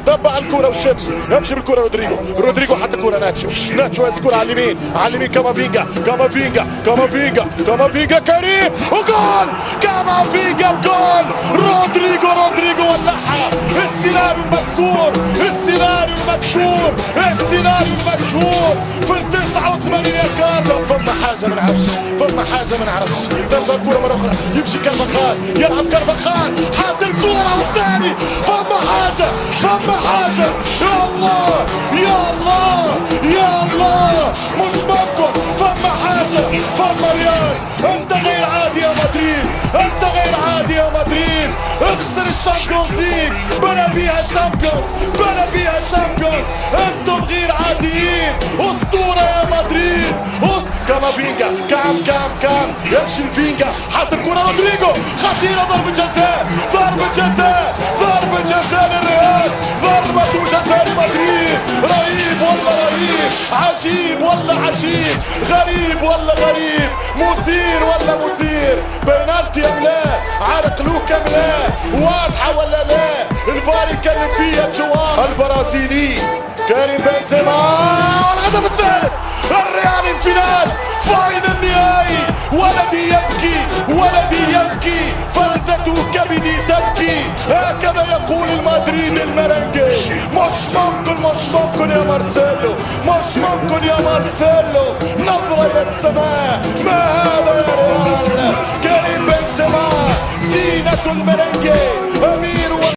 تبع الكرة وشد يمشي بالكرة رودريجو حتى الكرة ناتشو الكرة على اليمين كامافينجا كريم وجول كامافينجا وجول رودريجو ولعها السيناريو المذكور المشهور في ال 89 يا كارلو. فما حاجة ما نعرفش ترجع الكرة مرة أخرى يمشي كارفاخال يلعب كارفاخال حط الكرة والثاني فما حاجة يا الله مش ممكن فما حاجة فما ريال. انت غير عادي يا مدريد اخسر الشامبيونز ليج بنى بيها شامبيونز انتم غير عاديين اسطورة يا مدريد. كامافينجا كام يمشي الفينجا حط الكرة رودريجو خطيرة ضربة جزاء للريال ضربة جزاء لمدريد. رهيب عجيب غريب مثير بينالتي ام لا عرق لوكا ام لا واضحة ولا لا الفار يكلم فيها جوار البرازيلي كريم بنزيما الهدف الثالث الريال الفينال فاينل نهائي ولدي يبكي فردته كبدي تبكي هكذا يقول المدريد المرنجي. مش ممكن يا مارسيلو نظرة إلى السماء ما هذا يا ريال كريم بنزيما زينة المرنجي.